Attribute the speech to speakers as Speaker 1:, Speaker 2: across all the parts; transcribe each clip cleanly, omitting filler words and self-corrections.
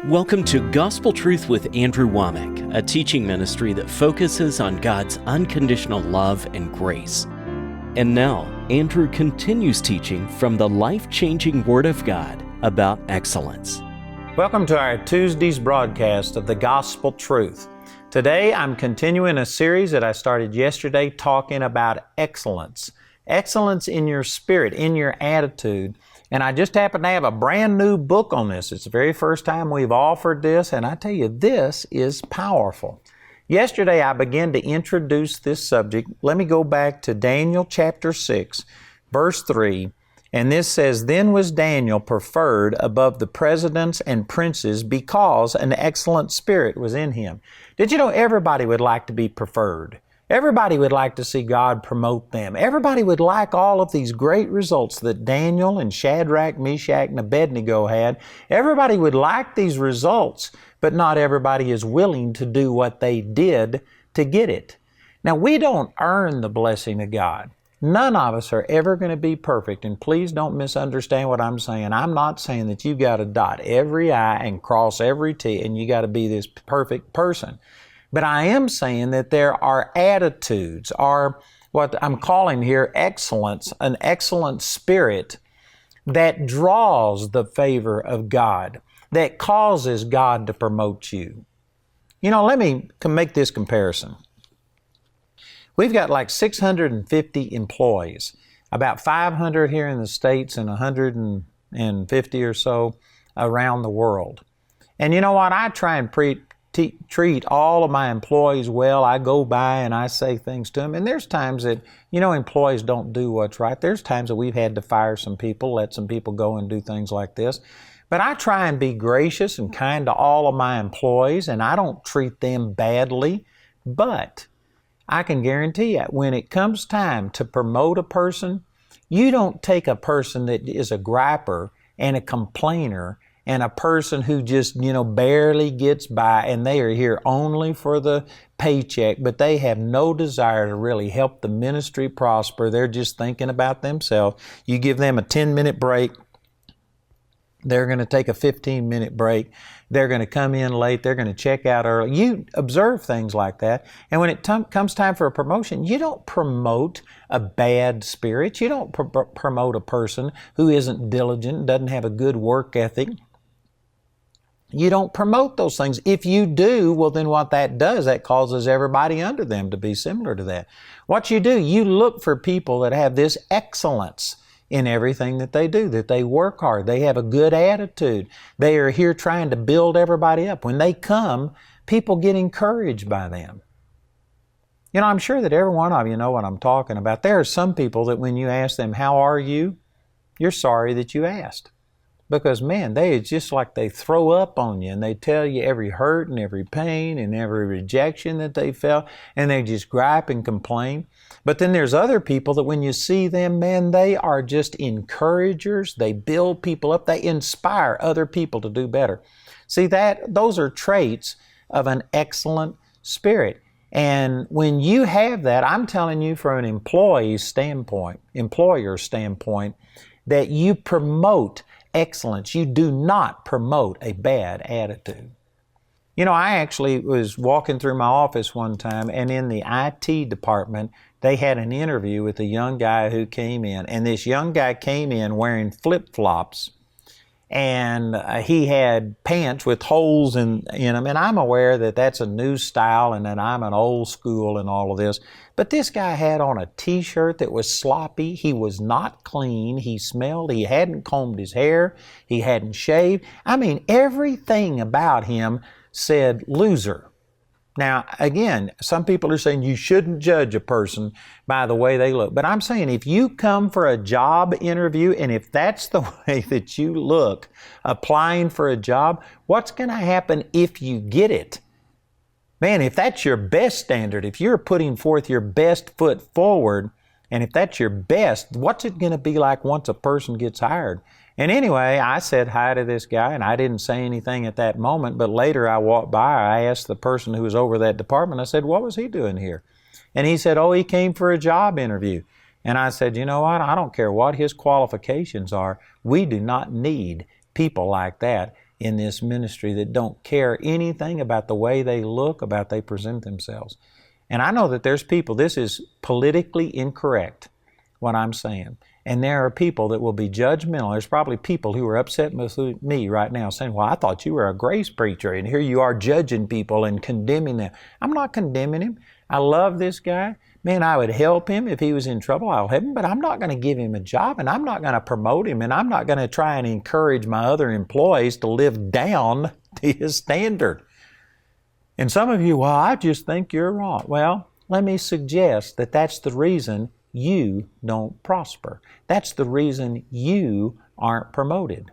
Speaker 1: Welcome to Gospel Truth with Andrew Wommack, a teaching ministry that focuses on God's unconditional love and grace. And now, Andrew continues teaching from the life-changing Word of God about excellence.
Speaker 2: Welcome to our Tuesday's broadcast of the Gospel Truth. Today, I'm continuing a series that I started yesterday talking about excellence. Excellence in your spirit, in your attitude. And I just happen to have a brand new book on this. It's the very first time we've offered this, and I tell you, this is powerful. Yesterday, I began to introduce this subject. Let me go back to Daniel chapter 6, verse 3. And this says, "Then was Daniel preferred above the presidents and princes because an excellent spirit was in him." Did you know everybody would like to be preferred? Everybody would like to see God promote them. Everybody would like all of these great results that Daniel and Shadrach, Meshach, and Abednego had. Everybody would like these results, but not everybody is willing to do what they did to get it. Now, we don't earn the blessing of God. None of us are ever going to be perfect, and please don't misunderstand what I'm saying. I'm not saying that you've got to dot every I and cross every T and you got to be this perfect person. But I am saying that there are attitudes, or what I'm calling here excellence, an excellent spirit that draws the favor of God, that causes God to promote you. You know, let me make this comparison. We've got like 650 employees, about 500 here in the States and 150 or so around the world. And you know what? I try and treat all of my employees well. I go by and I say things to them. And there's times that, employees don't do what's right. There's times that we've had to fire some people, let some people go and do things like this. But I try and be gracious and kind to all of my employees, and I don't treat them badly. But I can guarantee you, when it comes time to promote a person, you don't take a person that is a griper and a complainer and a person who just, barely gets by, and they are here only for the paycheck, but they have no desire to really help the ministry prosper. They're just thinking about themselves. You give them a 10-minute break. They're going to take a 15-minute break. They're going to come in late. They're going to check out early. You observe things like that. And when it comes time for a promotion, you don't promote a bad spirit. You don't promote a person who isn't diligent, doesn't have a good work ethic. You don't promote those things. If you do, well, then what that does, that causes everybody under them to be similar to that. What you do, you look for people that have this excellence in everything that they do, that they work hard, they have a good attitude. They are here trying to build everybody up. When they come, people get encouraged by them. I'm sure that every one of you know what I'm talking about. There are some people that when you ask them, "How are you?" you're sorry that you asked. Because, man, it's just like they throw up on you and they tell you every hurt and every pain and every rejection that they felt, and they just gripe and complain. But then there's other people that when you see them, man, they are just encouragers. They build people up. They inspire other people to do better. See, those are traits of an excellent spirit. And when you have that, I'm telling you from an employer standpoint, that you promote excellence. You do not promote a bad attitude. I actually was walking through my office one time, and in the IT department, they had an interview with a young guy who came in. And this young guy came in wearing flip-flops, and he had pants with holes in them. And I'm aware that that's a new style and that I'm an old school and all of this. But this guy had on a t-shirt that was sloppy. He was not clean. He smelled. He hadn't combed his hair. He hadn't shaved. Everything about him said loser. Now, again, some people are saying you shouldn't judge a person by the way they look. But I'm saying if you come for a job interview, and if that's the way that you look applying for a job, what's going to happen if you get it? Man, if that's your best standard, if you're putting forth your best foot forward, and if that's your best, what's it going to be like once a person gets hired? And anyway, I said hi to this guy, and I didn't say anything at that moment, but later I walked by, I asked the person who was over that department, I said, "What was he doing here?" And he said, "Oh, he came for a job interview." And I said, "You know what? I don't care what his qualifications are. We do not need people like that in this ministry that don't care anything about the way they look, about they present themselves. And I know that there's people, this is politically incorrect, what I'm saying. And there are people that will be judgmental. There's probably people who are upset with me right now saying, well, I thought you were a grace preacher, and here you are judging people and condemning them. I'm not condemning him. I love this guy. Man, I would help him if he was in trouble. I'll help him, but I'm not going to give him a job, and I'm not going to promote him, and I'm not going to try and encourage my other employees to live down to his standard. And some of you, well, I just think you're wrong. Well, let me suggest that that's the reason you don't prosper. That's the reason you aren't promoted.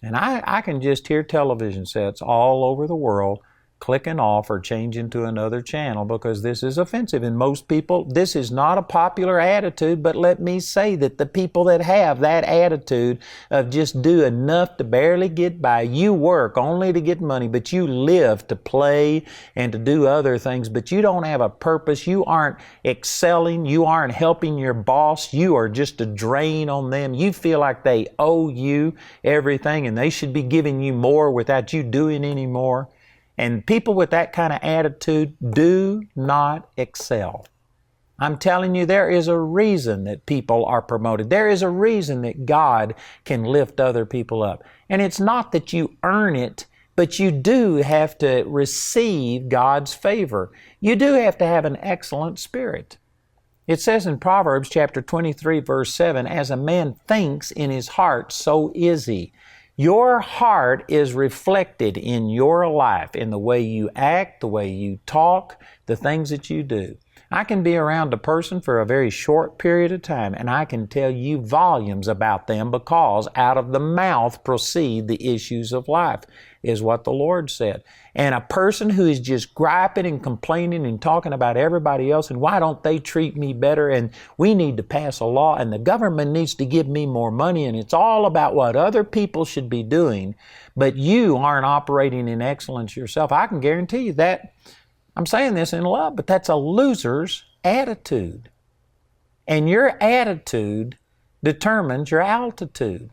Speaker 2: And I can just hear television sets all over the world clicking off or changing to another channel because this is offensive. And most people, this is not a popular attitude, but let me say that the people that have that attitude of just do enough to barely get by, you work only to get money, but you live to play and to do other things, but you don't have a purpose, you aren't excelling, you aren't helping your boss, you are just a drain on them. You feel like they owe you everything and they should be giving you more without you doing any more. And people with that kind of attitude do not excel. I'm telling you, there is a reason that people are promoted. There is a reason that God can lift other people up. And it's not that you earn it, but you do have to receive God's favor. You do have to have an excellent spirit. It says in Proverbs chapter 23, verse 7, as a man thinks in his heart, so is he. Your heart is reflected in your life, in the way you act, the way you talk, the things that you do. I can be around a person for a very short period of time, and I can tell you volumes about them because out of the mouth proceed the issues of life, is what the Lord said. And a person who is just griping and complaining and talking about everybody else and why don't they treat me better and we need to pass a law and the government needs to give me more money and it's all about what other people should be doing, but you aren't operating in excellence yourself. I can guarantee you that. I'm saying this in love, but that's a loser's attitude. And your attitude determines your altitude.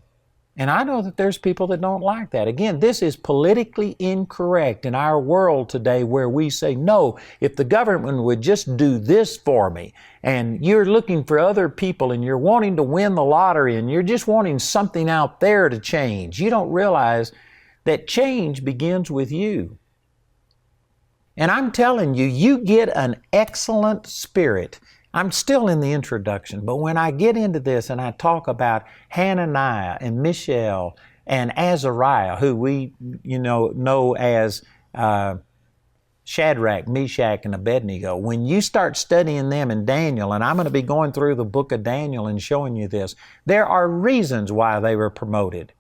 Speaker 2: And I know that there's people that don't like that. Again, this is politically incorrect in our world today where we say, no, if the government would just do this for me, and you're looking for other people and you're wanting to win the lottery and you're just wanting something out there to change, you don't realize that change begins with you. And I'm telling you, you get an excellent spirit. I'm still in the introduction, but when I get into this and I talk about Hananiah and Mishael and Azariah, who we know as Shadrach, Meshach, and Abednego, when you start studying them in Daniel, and I'm going to be going through the book of Daniel and showing you this, there are reasons why they were promoted.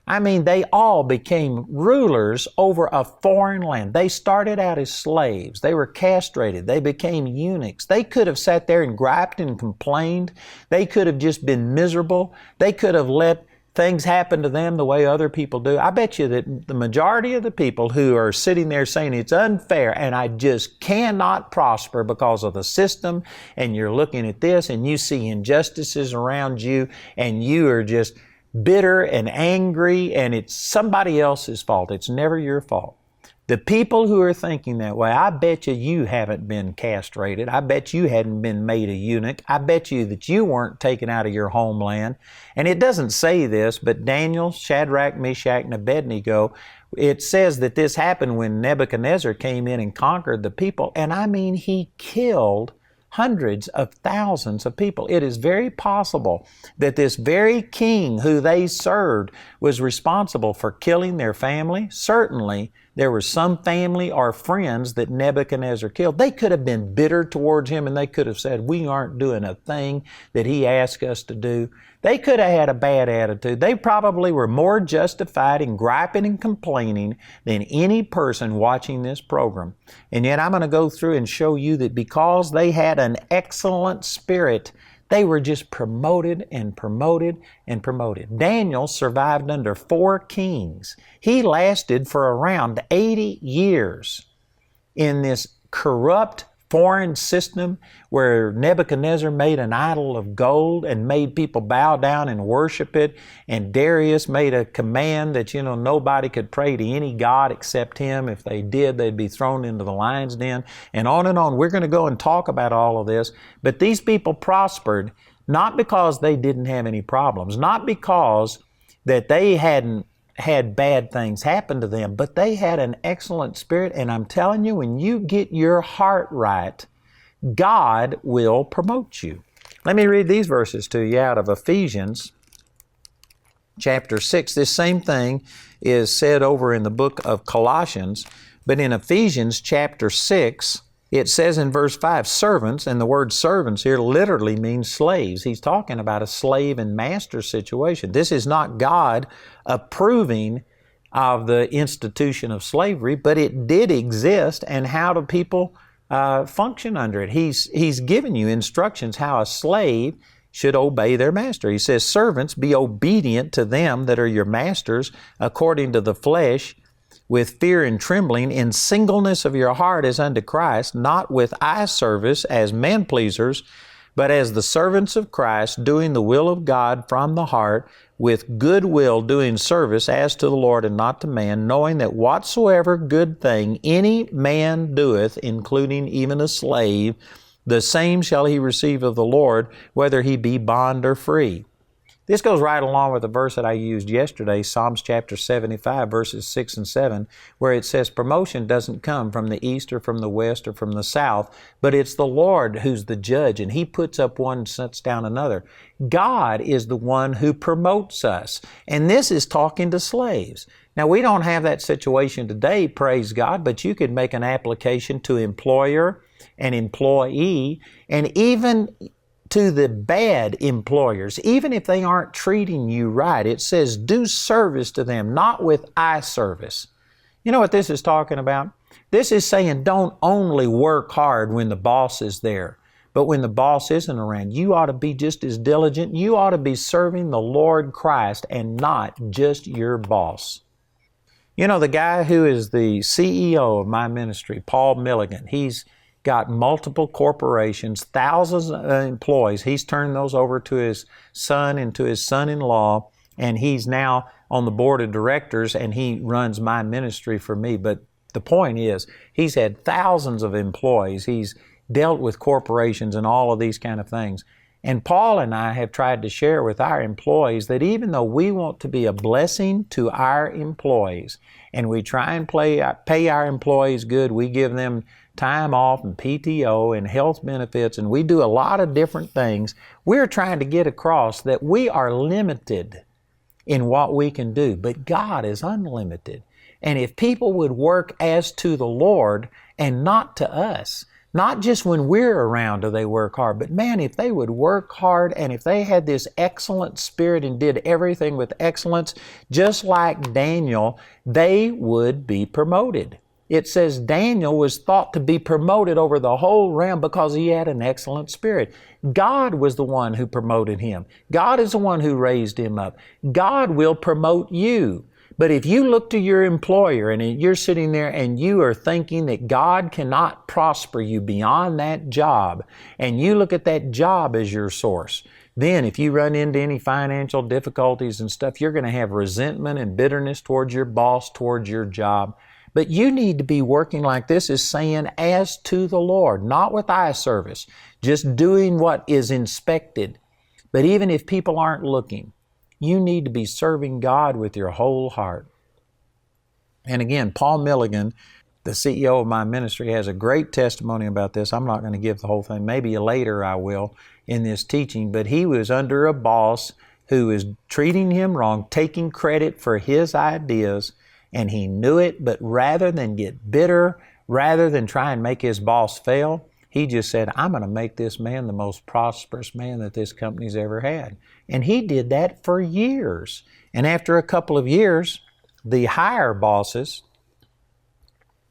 Speaker 2: I mean, they all became rulers over a foreign land. They started out as slaves. They were castrated. They became eunuchs. They could have sat there and griped and complained. They could have just been miserable. They could have let things happen to them the way other people do. I bet you that the majority of the people who are sitting there saying it's unfair and I just cannot prosper because of the system, and you're looking at this and you see injustices around you and you are just bitter and angry and it's somebody else's fault. It's never your fault. The people who are thinking that way, I bet you haven't been castrated. I bet you hadn't been made a eunuch. I bet you that you weren't taken out of your homeland. And it doesn't say this, but Daniel, Shadrach, Meshach, and Abednego, it says that this happened when Nebuchadnezzar came in and conquered the people. And I mean, he killed hundreds of thousands of people. It is very possible that this very king who they served was responsible for killing their family. Certainly, there were some family or friends that Nebuchadnezzar killed. They could have been bitter towards him and they could have said, we aren't doing a thing that he asked us to do. They could have had a bad attitude. They probably were more justified in griping and complaining than any person watching this program. And yet I'm going to go through and show you that because they had an excellent spirit, they were just promoted and promoted and promoted. Daniel survived under 4 kings. He lasted for around 80 years in this corrupt foreign system where Nebuchadnezzar made an idol of gold and made people bow down and worship it, and Darius made a command that, nobody could pray to any god except him. If they did, they'd be thrown into the lion's den, and on and on. We're going to go and talk about all of this. But these people prospered not because they didn't have any problems, not because that they hadn't had bad things happen to them, but they had an excellent spirit. And I'm telling you, when you get your heart right, God will promote you. Let me read these verses to you out of Ephesians chapter 6. This same thing is said over in the book of Colossians, but in Ephesians chapter 6, it says in verse 5, servants, and the word servants here literally means slaves. He's talking about a slave and master situation. This is not God approving of the institution of slavery, but it did exist, and how do people function under it? He's given you instructions how a slave should obey their master. He says, servants, be obedient to them that are your masters according to the flesh, with fear and trembling, in singleness of your heart as unto Christ, not with eye service as men pleasers, but as the servants of Christ, doing the will of God from the heart, with good will doing service as to the Lord and not to man, knowing that whatsoever good thing any man doeth, including even a slave, the same shall he receive of the Lord, whether he be bond or free. This goes right along with the verse that I used yesterday, Psalms chapter 75, verses 6 and 7, where it says promotion doesn't come from the east or from the west or from the south, but it's the Lord who's the judge, and He puts up one and sets down another. God is the one who promotes us, and this is talking to slaves. Now, we don't have that situation today, praise God, but you could make an application to employer and employee, and even to the bad employers, even if they aren't treating you right. It says, do service to them, not with eye service. You know what this is talking about? This is saying don't only work hard when the boss is there, but when the boss isn't around, you ought to be just as diligent. You ought to be serving the Lord Christ and not just your boss. You know, the guy who is the CEO of my ministry, Paul Milligan, he's got multiple corporations, thousands of employees. He's turned those over to his son and to his son-in-law, and he's now on the board of directors, and he runs my ministry for me. But the point is, he's had thousands of employees. He's dealt with corporations and all of these kind of things. And Paul and I have tried to share with our employees that even though we want to be a blessing to our employees, and we try and pay our employees good, we give them time off and PTO and health benefits, and we do a lot of different things, we're trying to get across that we are limited in what we can do, but God is unlimited. And if people would work as to the Lord and not to us, not just when we're around do they work hard, but man, if they would work hard and if they had this excellent spirit and did everything with excellence, just like Daniel, they would be promoted. It says Daniel was thought to be promoted over the whole realm because he had an excellent spirit. God was the one who promoted him. God is the one who raised him up. God will promote you. But if you look to your employer and you're sitting there and you are thinking that God cannot prosper you beyond that job, and you look at that job as your source, then if you run into any financial difficulties and stuff, you're going to have resentment and bitterness towards your boss, towards your job. But you need to be working like this is saying, as to the Lord, not with eye service, just doing what is inspected. But even if people aren't looking, you need to be serving God with your whole heart. And again, Paul Milligan, the CEO of my ministry, has a great testimony about this. I'm not going to give the whole thing. Maybe later I will in this teaching. But he was under a boss who was treating him wrong, taking credit for his ideas, and he knew it, but rather than get bitter, rather than try and make his boss fail, he just said, I'm going to make this man the most prosperous man that this company's ever had. And he did that for years. And after a couple of years, the higher bosses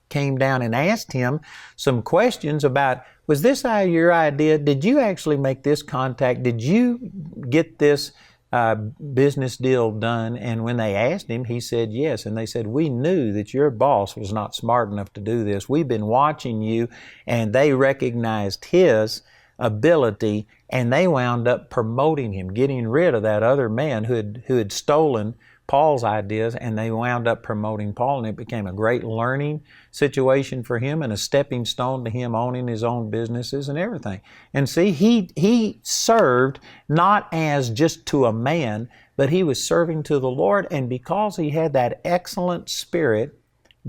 Speaker 2: came down and asked him some questions about, was this your idea? Did you actually make this contact? Did you get this business deal done? And when they asked him, he said yes. And they said, we knew that your boss was not smart enough to do this. We've been watching you. And they recognized his ability, and they wound up promoting him, getting rid of that other man who had stolen Paul's ideas, and they wound up promoting Paul, and it became a great learning situation for him and a stepping stone to him owning his own businesses and everything. And see, he served not as just to a man, but he was serving to the Lord, and because he had that excellent spirit,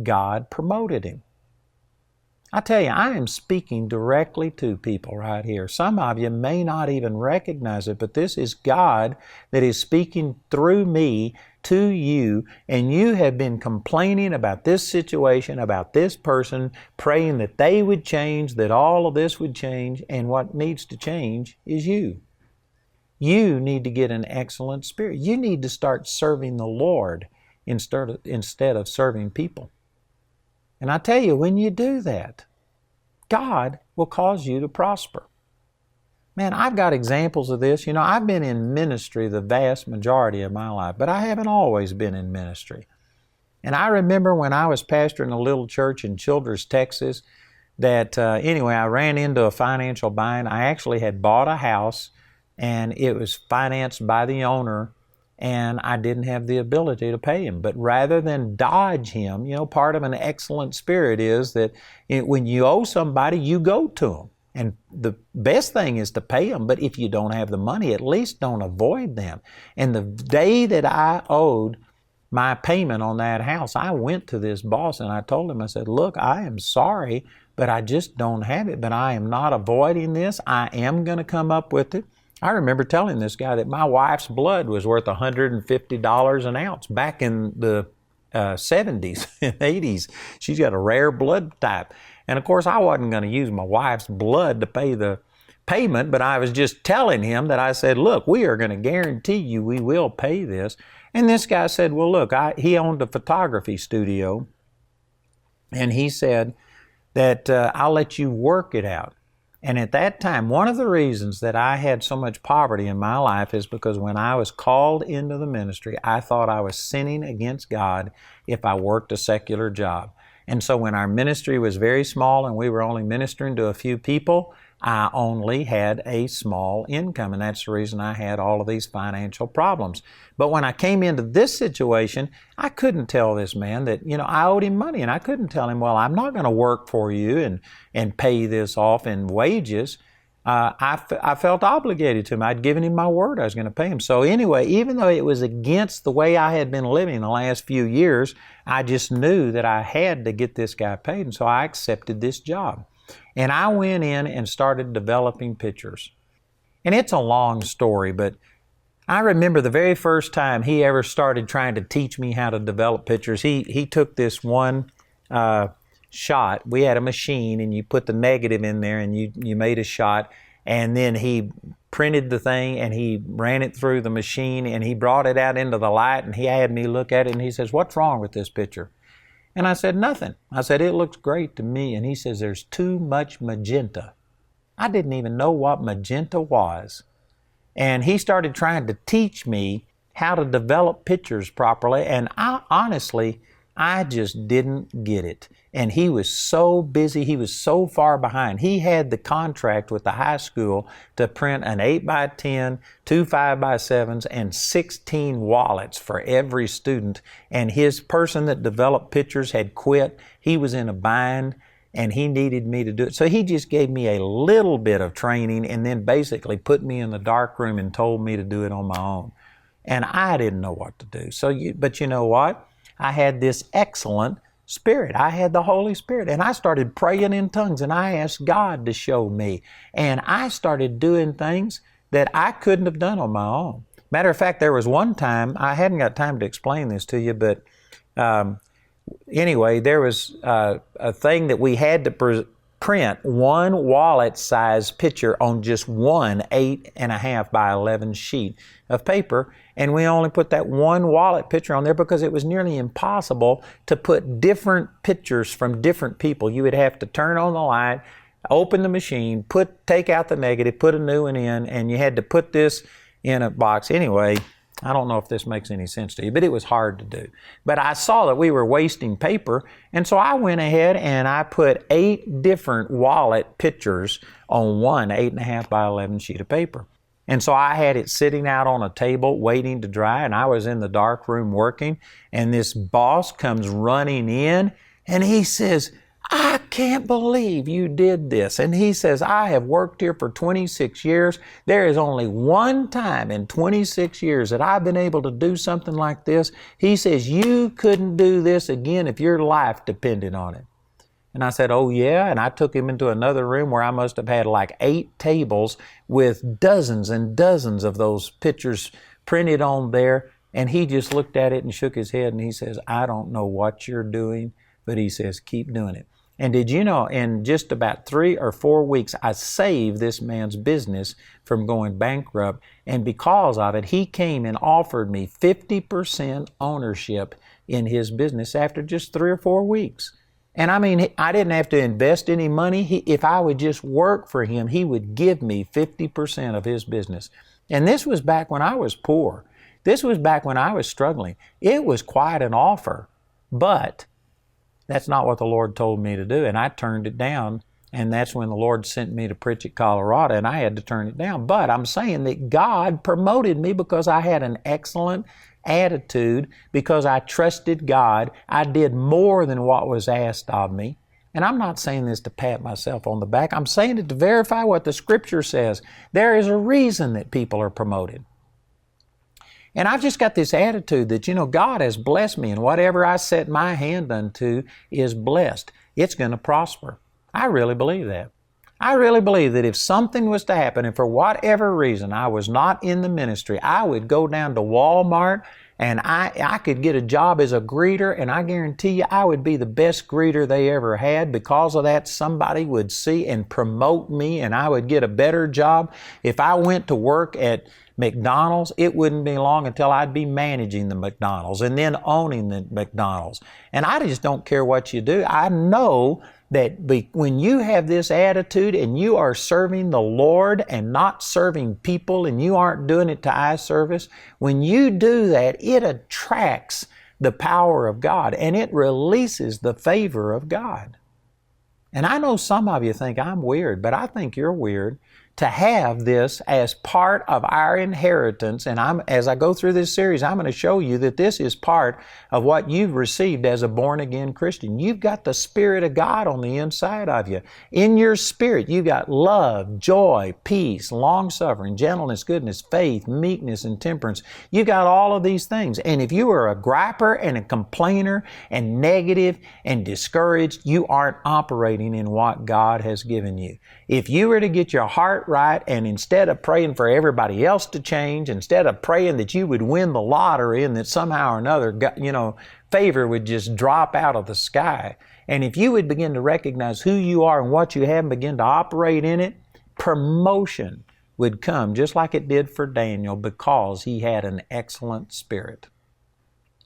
Speaker 2: God promoted him. I tell you, I am speaking directly to people right here. Some of you may not even recognize it, but this is God that is speaking through me to you, and you have been complaining about this situation, about this person, praying that they would change, that all of this would change, and what needs to change is you. You need to get an excellent spirit. You need to start serving the Lord instead of serving people. And I tell you, when you do that, God will cause you to prosper. Man, I've got examples of this. You know, I've been in ministry the vast majority of my life, but I haven't always been in ministry. And I remember when I was pastoring a little church in Childress, Texas, that anyway, I ran into a financial bind. I actually had bought a house, and it was financed by the owner, and I didn't have the ability to pay him. But rather than dodge him, you know, part of an excellent spirit is that when you owe somebody, you go to them. And the best thing is to pay them, but if you don't have the money, at least don't avoid them. And the day that I owed my payment on that house, I went to this boss and I told him, I said, look, I am sorry, but I just don't have it, but I am not avoiding this. I am going to come up with it. I remember telling this guy that my wife's blood was worth $150 an ounce back in the 70s and 80s. She's got a rare blood type. And of course, I wasn't going to use my wife's blood to pay the payment, but I was just telling him that I said, look, we are going to guarantee you we will pay this. And this guy said, well, look, he owned a photography studio, and he said that I'll let you work it out. And at that time, one of the reasons that I had so much poverty in my life is because when I was called into the ministry, I thought I was sinning against God if I worked a secular job. And so when our ministry was very small and we were only ministering to a few people, I only had a small income, and that's the reason I had all of these financial problems. But when I came into this situation, I couldn't tell this man that, you know, I owed him money, and I couldn't tell him, well, I'm not going to work for you and pay this off in wages. I felt obligated to him. I'd given him my word I was going to pay him. So anyway, even though it was against the way I had been living the last few years, I just knew that I had to get this guy paid, and so I accepted this job. And I went in and started developing pictures. And it's a long story, but I remember the very first time he ever started trying to teach me how to develop pictures. He took this one shot. We had a machine, and you put the negative in there, and you made a shot. And then he printed the thing, and he ran it through the machine, and he brought it out into the light, and he had me look at it, and he says, what's wrong with this picture? And I said, nothing. I said, it looks great to me. And he says, there's too much magenta. I didn't even know what magenta was. And he started trying to teach me how to develop pictures properly. And I just didn't get it. And he was so busy. He was so far behind. He had the contract with the high school to print an 8x10, 2 5x7s, and 16 wallets for every student. And his person that developed pictures had quit. He was in a bind, and he needed me to do it. So he just gave me a little bit of training and then basically put me in the dark room and told me to do it on my own. And I didn't know what to do. But you know what? I had this excellent Spirit. I had the Holy Spirit, and I started praying in tongues, and I asked God to show me. And I started doing things that I couldn't have done on my own. Matter of fact, there was one time, I hadn't got time to explain this to you, but anyway, there was a thing that we had to print one wallet-size picture on just one 8.5 by 11 sheet of paper, and we only put that one wallet picture on there because it was nearly impossible to put different pictures from different people. You would have to turn on the light, open the machine, take out the negative, put a new one in, and you had to put this in a box. Anyway, I don't know if this makes any sense to you, but it was hard to do. But I saw that we were wasting paper, and so I went ahead and I put 8 different wallet pictures on one 8.5 by 11 sheet of paper. And so I had it sitting out on a table waiting to dry, and I was in the dark room working, and this boss comes running in, and he says, "I can't believe you did this." And he says, "I have worked here for 26 years. There is only one time in 26 years that I've been able to do something like this." He says, "You couldn't do this again if your life depended on it." And I said, "Oh yeah?" And I took him into another room where I must have had like 8 tables with dozens and dozens of those pictures printed on there. And he just looked at it and shook his head and he says, "I don't know what you're doing," but he says, "Keep doing it." And did you know, in just about 3 or 4 weeks, I saved this man's business from going bankrupt. And because of it, he came and offered me 50% ownership in his business after just 3 or 4 weeks. And I mean, I didn't have to invest any money. If I would just work for him, he would give me 50% of his business. And this was back when I was poor. This was back when I was struggling. It was quite an offer, but that's not what the Lord told me to do. And I turned it down. And that's when the Lord sent me to Pritchett, Colorado, and I had to turn it down. But I'm saying that God promoted me because I had an excellent attitude, because I trusted God. I did more than what was asked of me. And I'm not saying this to pat myself on the back. I'm saying it to verify what the Scripture says. There is a reason that people are promoted. And I've just got this attitude that, God has blessed me, and whatever I set my hand unto is blessed. It's going to prosper. I really believe that. I really believe that if something was to happen, and for whatever reason I was not in the ministry, I would go down to Walmart and I could get a job as a greeter, and I guarantee you I would be the best greeter they ever had. Because of that, somebody would see and promote me, and I would get a better job. If I went to work at McDonald's, it wouldn't be long until I'd be managing the McDonald's and then owning the McDonald's. And I just don't care what you do. I know that when you have this attitude and you are serving the Lord and not serving people, and you aren't doing it to eye service, when you do that, it attracts the power of God and it releases the favor of God. And I know some of you think I'm weird, but I think you're weird to have this as part of our inheritance. And as I go through this series, I'm going to show you that this is part of what you've received as a born-again Christian. You've got the Spirit of God on the inside of you. In your spirit, you've got love, joy, peace, long-suffering, gentleness, goodness, faith, meekness, and temperance. You've got all of these things. And if you are a griper and a complainer and negative and discouraged, you aren't operating in what God has given you. If you were to get your heart right, and instead of praying for everybody else to change, instead of praying that you would win the lottery and that somehow or another, favor would just drop out of the sky, and if you would begin to recognize who you are and what you have and begin to operate in it, promotion would come just like it did for Daniel, because he had an excellent spirit.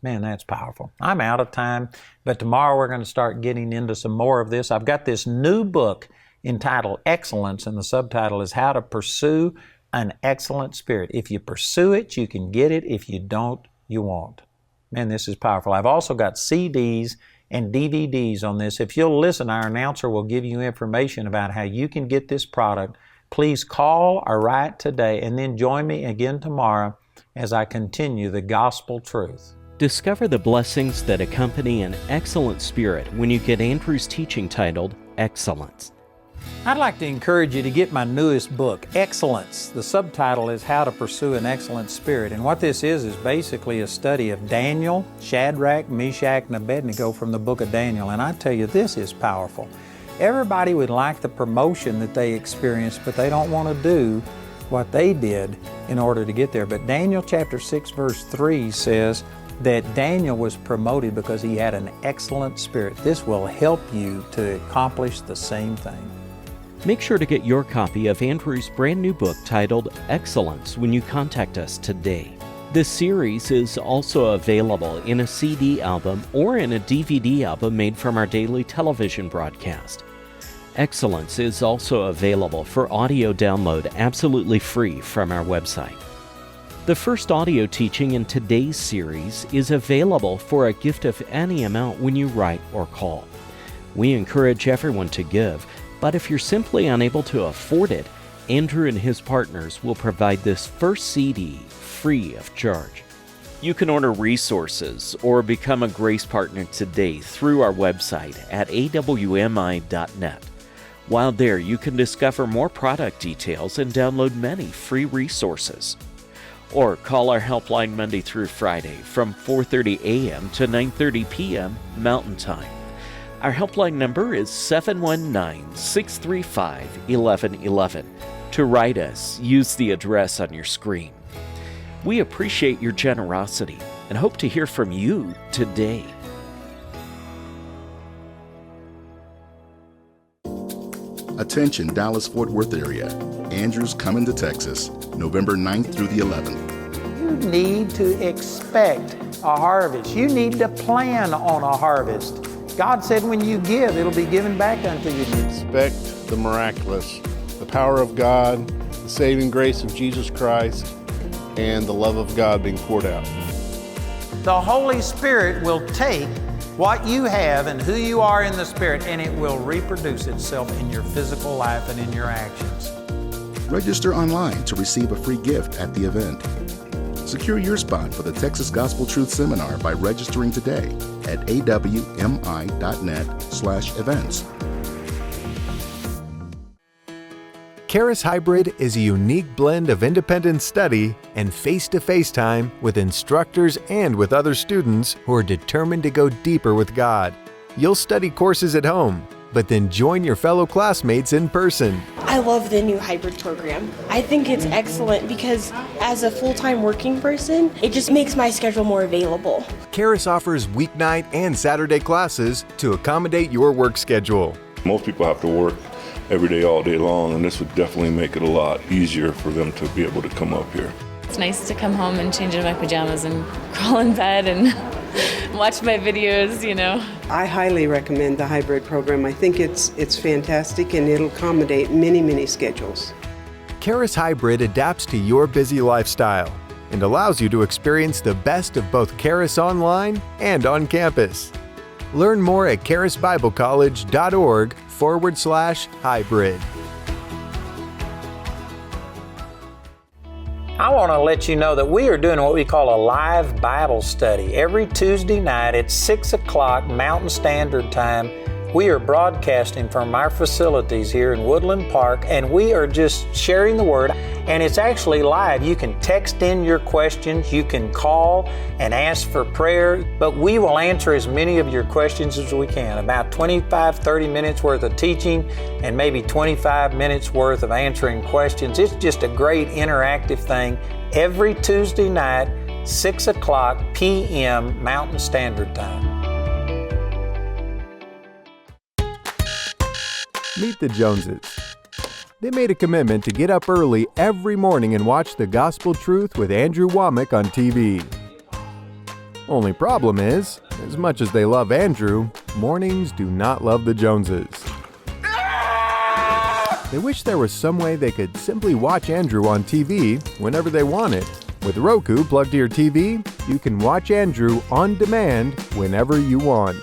Speaker 2: Man, that's powerful. I'm out of time, but tomorrow we're going to start getting into some more of this. I've got this new book entitled Excellence, and the subtitle is How to Pursue an Excellent Spirit. If you pursue it, you can get it. If you don't, you won't. Man, this is powerful. I've also got CDs and DVDs on this. If you'll listen, our announcer will give you information about how you can get this product. Please call or write today, and then join me again tomorrow as I continue the gospel truth.
Speaker 1: Discover the blessings that accompany an excellent spirit when you get Andrew's teaching titled Excellence.
Speaker 2: I'd like to encourage you to get my newest book, Excellence. The subtitle is How to Pursue an Excellent Spirit. And what this is basically a study of Daniel, Shadrach, Meshach, and Abednego from the book of Daniel. And I tell you, this is powerful. Everybody would like the promotion that they experienced, but they don't want to do what they did in order to get there. But Daniel chapter 6 verse 3 says that Daniel was promoted because he had an excellent spirit. This will help you to accomplish the same thing.
Speaker 1: Make sure to get your copy of Andrew's brand new book titled Excellence when you contact us today. This series is also available in a CD album or in a DVD album made from our daily television broadcast. Excellence is also available for audio download absolutely free from our website. The first audio teaching in today's series is available for a gift of any amount when you write or call. We encourage everyone to give, but if you're simply unable to afford it, Andrew and his partners will provide this first CD free of charge. You can order resources or become a Grace Partner today through our website at awmi.net. While there, you can discover more product details and download many free resources. Or call our helpline Monday through Friday from 4:30 a.m. to 9:30 p.m. Mountain Time. Our helpline number is 719-635-1111. To write us, use the address on your screen. We appreciate your generosity and hope to hear from you today.
Speaker 3: Attention Dallas-Fort Worth area. Andrew's coming to Texas, November 9th through the 11th.
Speaker 2: You need to expect a harvest. You need to plan on a harvest. God said when you give, it'll be given back unto you.
Speaker 4: Expect the miraculous, the power of God, the saving grace of Jesus Christ, and the love of God being poured out.
Speaker 2: The Holy Spirit will take what you have and who you are in the Spirit, and it will reproduce itself in your physical life and in your actions.
Speaker 3: Register online to receive a free gift at the event. Secure your spot for the Texas Gospel Truth Seminar by registering today at awmi.net/events.
Speaker 5: Childress Hybrid is a unique blend of independent study and face-to-face time with instructors and with other students who are determined to go deeper with God. You'll study courses at home, but then join your fellow classmates in person.
Speaker 6: I love the new hybrid program. I think it's excellent because as a full-time working person, it just makes my schedule more available.
Speaker 5: Childress offers weeknight and Saturday classes to accommodate your work schedule.
Speaker 7: Most people have to work every day, all day long, and this would definitely make it a lot easier for them to be able to come up here.
Speaker 8: It's nice to come home and change into my pajamas and crawl in bed and watch my videos, you know.
Speaker 9: I highly recommend the hybrid program. I think it's fantastic and it'll accommodate many schedules.
Speaker 5: Childress Hybrid adapts to your busy lifestyle and allows you to experience the best of both Childress online and on campus. Learn more at charisbiblecollege.org/hybrid.
Speaker 2: I want to let you know that we are doing what we call a live Bible study every Tuesday night at 6 o'clock Mountain Standard Time. We are broadcasting from our facilities here in Woodland Park, and we are just sharing the Word, and it's actually live. You can text in your questions, you can call and ask for prayer, but we will answer as many of your questions as we can. About 25-30 minutes worth of teaching and maybe 25 minutes worth of answering questions. It's just a great interactive thing every Tuesday night, 6 o'clock p.m. Mountain Standard Time.
Speaker 5: Meet the Joneses. They made a commitment to get up early every morning and watch the Gospel Truth with Andrew Wommack on TV. Only problem is, as much as they love Andrew, mornings do not love the Joneses. They wish there was some way they could simply watch Andrew on TV whenever they wanted. With Roku plugged to your TV, you can watch Andrew on demand whenever you want.